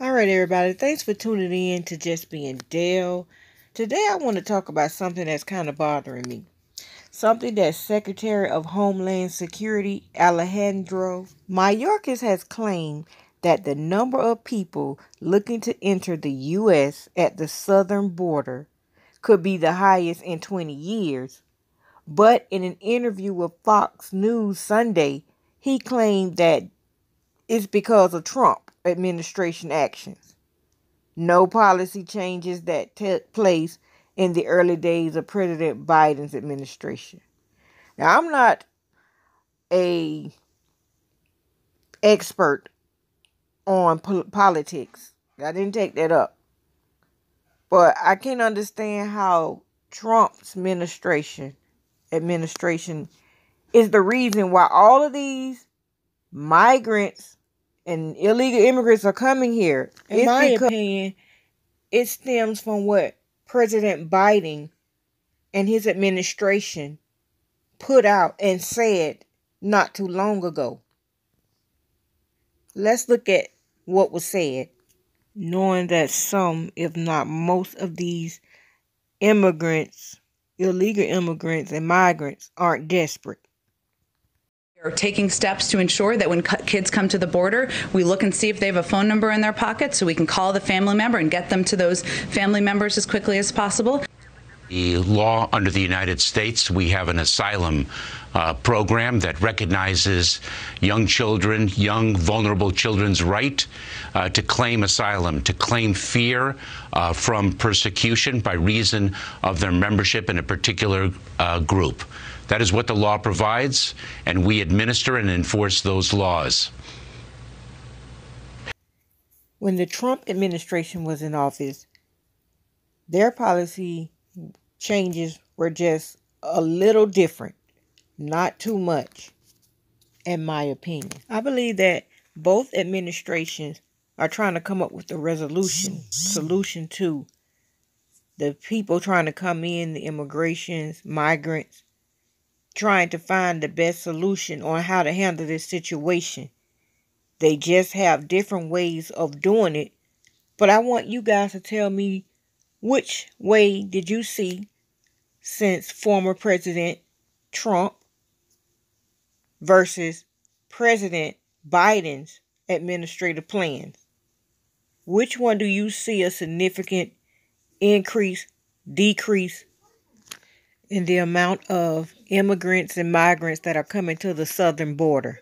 All right, everybody. Thanks for tuning in to Just Being Dale. Today, I want to talk about something that's kind of bothering me. Something that Secretary of Homeland Security Alejandro Mayorkas has claimed that the number of people looking to enter the U.S. at the southern border could be the highest in 20 years. But in an interview with Fox News Sunday, he claimed that it's because of Trump administration actions. No policy changes that took place in the early days of President Biden's administration. Now, I'm not a expert on politics. I didn't take that up. But I can understand how Trump's administration is the reason why all of these migrants and illegal immigrants are coming here. In my opinion, it stems from what President Biden and his administration put out and said not too long ago. Let's look at what was said. Knowing that some, if not most of these immigrants, illegal immigrants and migrants aren't desperate. We're taking steps to ensure that when kids come to the border, we look and see if they have a phone number in their pocket so we can call the family member and get them to those family members as quickly as possible. The law under the United States, we have an asylum program that recognizes young children, young vulnerable children's right to claim asylum, to claim fear from persecution by reason of their membership in a particular group. That is what the law provides, and we administer and enforce those laws. When the Trump administration was in office, their policy changes were just a little different, not too much, in my opinion. I believe that both administrations are trying to come up with a solution to the people trying to come in, the immigrations, migrants, trying to find the best solution on how to handle this situation. They just have different ways of doing it, but I want you guys to tell me, which way did you see since former President Trump versus President Biden's administrative plans? Which one do you see a significant increase, decrease in the amount of immigrants and migrants that are coming to the southern border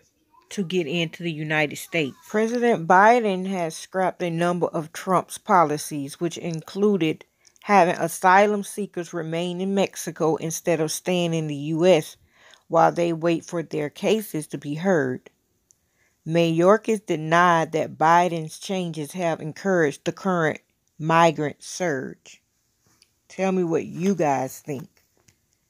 to get into the United States? President Biden has scrapped a number of Trump's policies, which included having asylum seekers remain in Mexico instead of staying in the U.S. while they wait for their cases to be heard. Mayorkas denied that Biden's changes have encouraged the current migrant surge. Tell me what you guys think.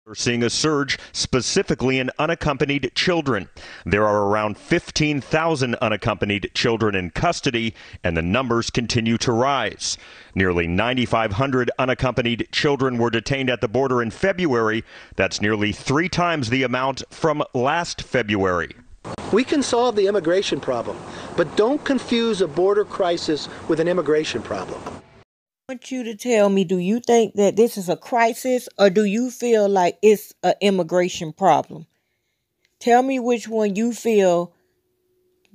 We're seeing a surge specifically in unaccompanied children. There are around 15,000 unaccompanied children in custody, and the numbers continue to rise. Nearly 9,500 unaccompanied children were detained at the border in February. That's nearly 3 times the amount from last February. We can solve the immigration problem, but don't confuse a border crisis with an immigration problem. I want you to tell me, do you think that this is a crisis, or do you feel like it's an immigration problem? Tell me which one you feel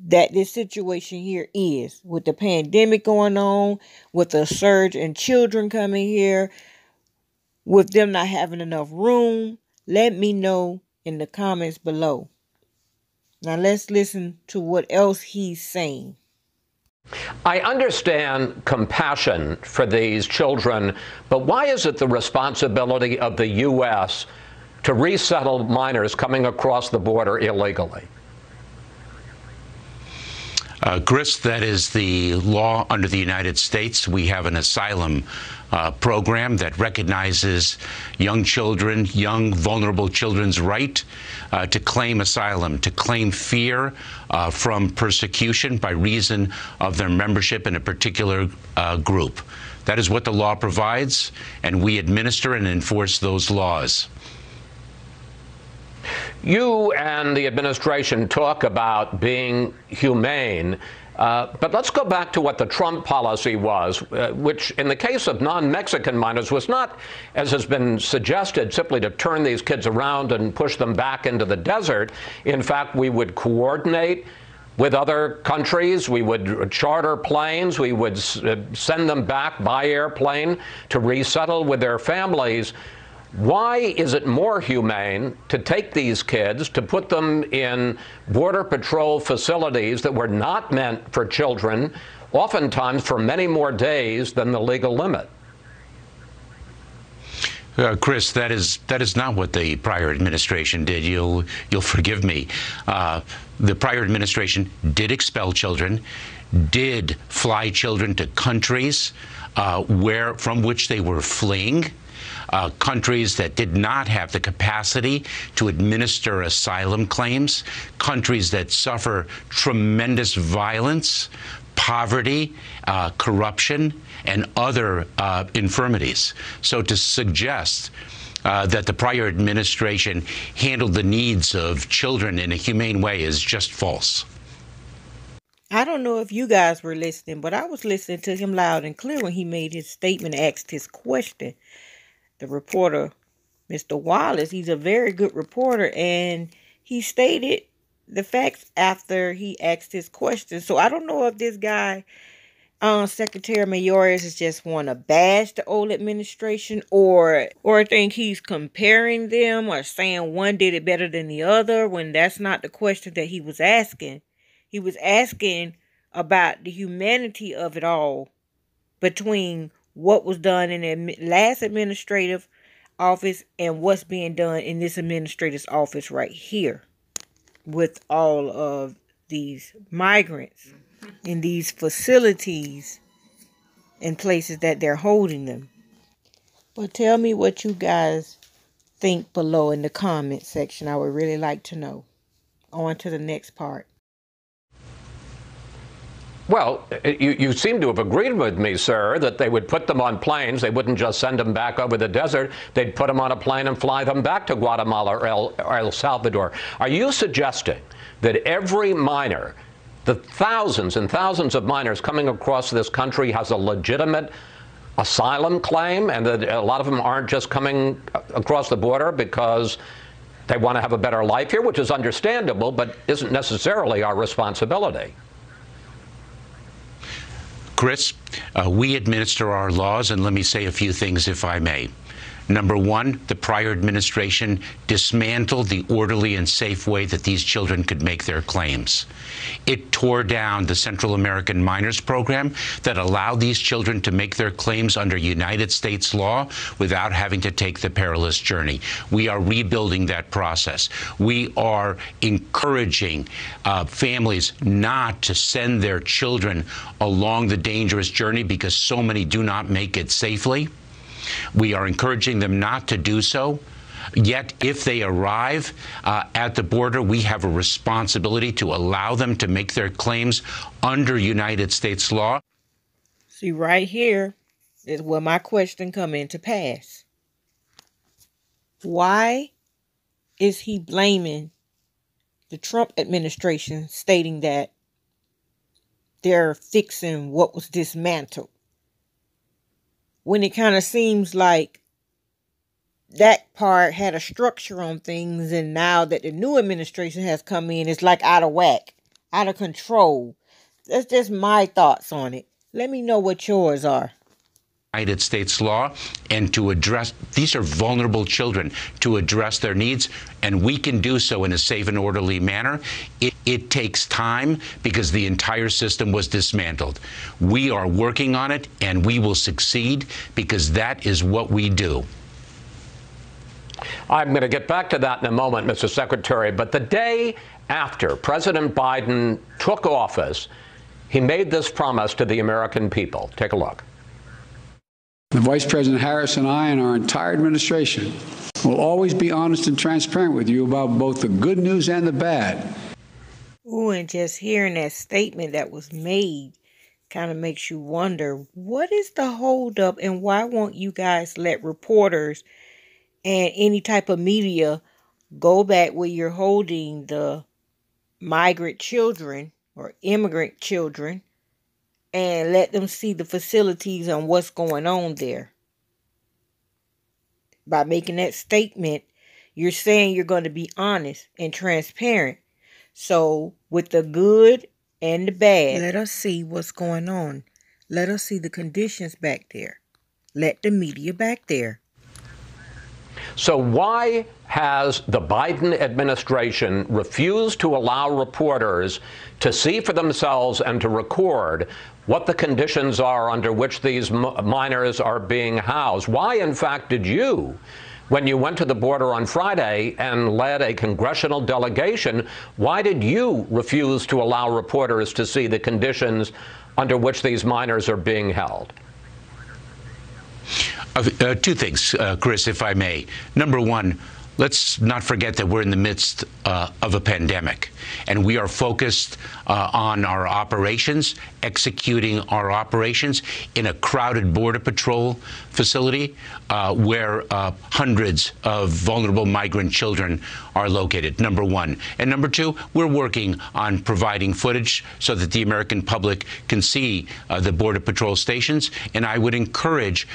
that this situation here is, with the pandemic going on, with the surge in children coming here, with them not having enough room. Let me know in the comments below. Now let's listen to what else he's saying. I understand compassion for these children, but why is it the responsibility of the U.S. to resettle minors coming across the border illegally? Chris, that is the law under the United States. We have an asylum program that recognizes young children, young vulnerable children's right to claim asylum, to claim fear from persecution by reason of their membership in a particular group. That is what the law provides, and we administer and enforce those laws. You and the administration talk about being humane. But let's go back to what the Trump policy was, which in the case of non-Mexican minors was not, as has been suggested, simply to turn these kids around and push them back into the desert. In fact, we would coordinate with other countries. We would charter planes. We would send them back by airplane to resettle with their families. Why is it more humane to take these kids, to put them in Border Patrol facilities that were not meant for children, oftentimes for many more days than the legal limit? Chris, that is not what the prior administration did. You'll forgive me. The prior administration did expel children, did fly children to countries from which they were fleeing. Countries that did not have the capacity to administer asylum claims, countries that suffer tremendous violence, poverty, corruption, and other infirmities. So to suggest that the prior administration handled the needs of children in a humane way is just false. I don't know if you guys were listening, but I was listening to him loud and clear when he made his statement, asked his question. The reporter, Mr. Wallace, he's a very good reporter, and he stated the facts after he asked his question. So I don't know if this guy, Secretary Mayorkas, is just want to bash the old administration or think he's comparing them or saying one did it better than the other, when that's not the question that he was asking. He was asking about the humanity of it all between what was done in the last administrative office and what's being done in this administrative office right here with all of these migrants in these facilities and places that they're holding them. But tell me what you guys think below in the comment section. I would really like to know. On to the next part. Well, you seem to have agreed with me, sir, that they would put them on planes. They wouldn't just send them back over the desert. They'd put them on a plane and fly them back to Guatemala or El Salvador. Are you suggesting that every minor, the thousands and thousands of minors coming across this country, has a legitimate asylum claim, and that a lot of them aren't just coming across the border because they want to have a better life here, which is understandable, but isn't necessarily our responsibility? Chris, we administer our laws, and let me say a few things, if I may. Number one, the prior administration dismantled the orderly and safe way that these children could make their claims. It tore down the Central American Minors Program that allowed these children to make their claims under United States law without having to take the perilous journey. We are rebuilding that process. We are encouraging families not to send their children along the dangerous journey because so many do not make it safely. We are encouraging them not to do so. Yet, if they arrive at the border, we have a responsibility to allow them to make their claims under United States law. See, right here is where my question come into pass. Why is he blaming the Trump administration, stating that they're fixing what was dismantled, when it kind of seems like that part had a structure on things, and now that the new administration has come in, it's like out of whack, out of control? That's just my thoughts on it. Let me know what yours are. United States law, and to address, these are vulnerable children, to address their needs, and we can do so in a safe and orderly manner. It takes time because the entire system was dismantled. We are working on it, and we will succeed because that is what we do. I'm going to get back to that in a moment, Mr. Secretary, but the day after President Biden took office, he made this promise to the American people. Take a look. The Vice President Harris and I and our entire administration will always be honest and transparent with you about both the good news and the bad. Ooh, and just hearing that statement that was made kind of makes you wonder, what is the holdup, and why won't you guys let reporters and any type of media go back where you're holding the migrant children, or immigrant children and let them see the facilities and what's going on there. By making that statement, you're saying you're going to be honest and transparent. So with the good and the bad, let us see what's going on. Let us see the conditions back there. Let the media back there. So why has the Biden administration refused to allow reporters to see for themselves and to record what the conditions are under which these minors are being housed? Why, in fact, did you, when you went to the border on Friday and led a congressional delegation, why did you refuse to allow reporters to see the conditions under which these minors are being held? Two things, Chris, if I may. Number one, let's not forget that we're in the midst of a pandemic, and we are focused on our operations, executing our operations in a crowded Border Patrol facility where hundreds of vulnerable migrant children are located, number one. And number two, we're working on providing footage so that the American public can see the Border Patrol stations. And I would encourage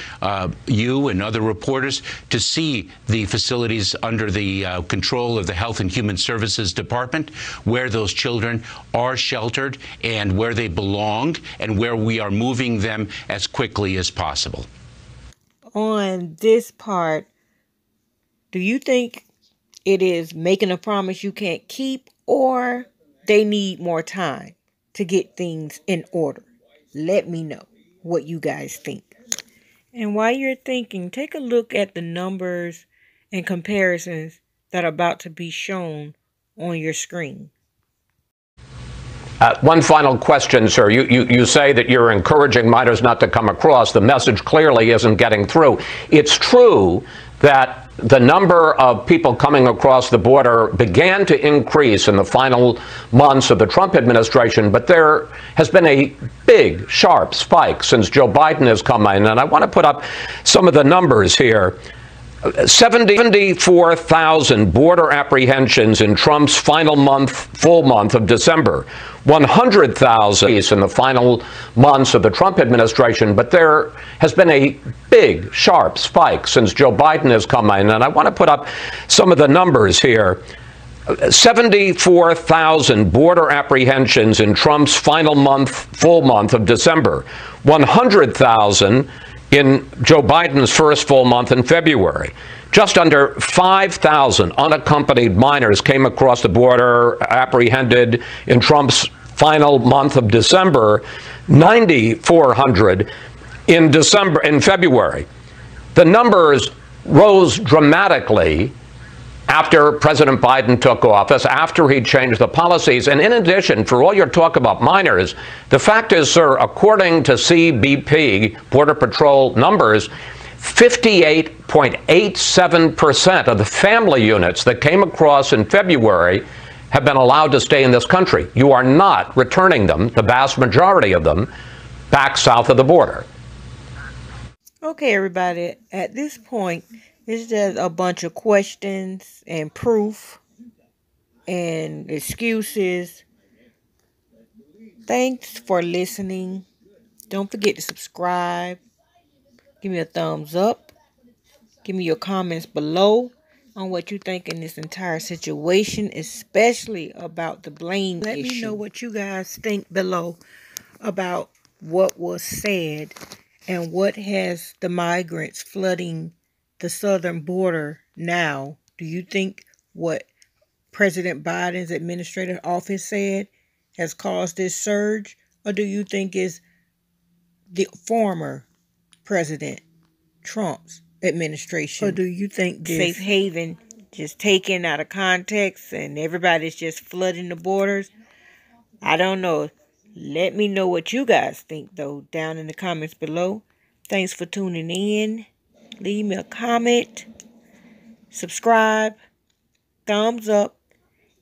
you and other reporters to see the facilities under the control of the Health and Human Services Department, where those children are sheltered and where they belong and where we are moving them as quickly as possible. On this part, do you think it is making a promise you can't keep, or they need more time to get things in order? Let me know what you guys think. And while you're thinking, take a look at the numbers and comparisons that are about to be shown on your screen. One final question, sir. You say that you're encouraging minors not to come across. The message clearly isn't getting through. It's true that the number of people coming across the border began to increase in the final months of the Trump administration, but there has been a big, sharp spike since Joe Biden has come in. And I want to put up some of the numbers here. 74,000 border apprehensions in Trump's full month of December. 100,000 in the final months of the Trump administration, but there has been a big, sharp spike since Joe Biden has come in. And I want to put up some of the numbers here. 74,000 border apprehensions in Trump's full month of December. 100,000 in Joe Biden's first full month in February. Just under 5,000 unaccompanied minors came across the border apprehended in Trump's final month of December, 9,400 in February. The numbers rose dramatically after President Biden took office, after he changed the policies. And in addition, for all your talk about minors, the fact is, sir, according to CBP, Border Patrol numbers, 58.87% of the family units that came across in February have been allowed to stay in this country. You are not returning them, the vast majority of them, back south of the border. Okay, everybody, at this point, it's just a bunch of questions and proof and excuses. Thanks for listening. Don't forget to subscribe. Give me a thumbs up. Give me your comments below on what you think in this entire situation, especially about the blame issue. Let me know what you guys think below about what was said and what has the migrants flooding the southern border now. Do you think what President Biden's administrative office said has caused this surge, or do you think it's the former President Trump's administration? Or do you think this safe haven just taken out of context and everybody's just flooding the borders? I don't know. Let me know what you guys think, though, down in the comments below. Thanks for tuning in. Leave me a comment, subscribe, thumbs up,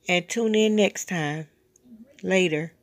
and tune in next time. Later.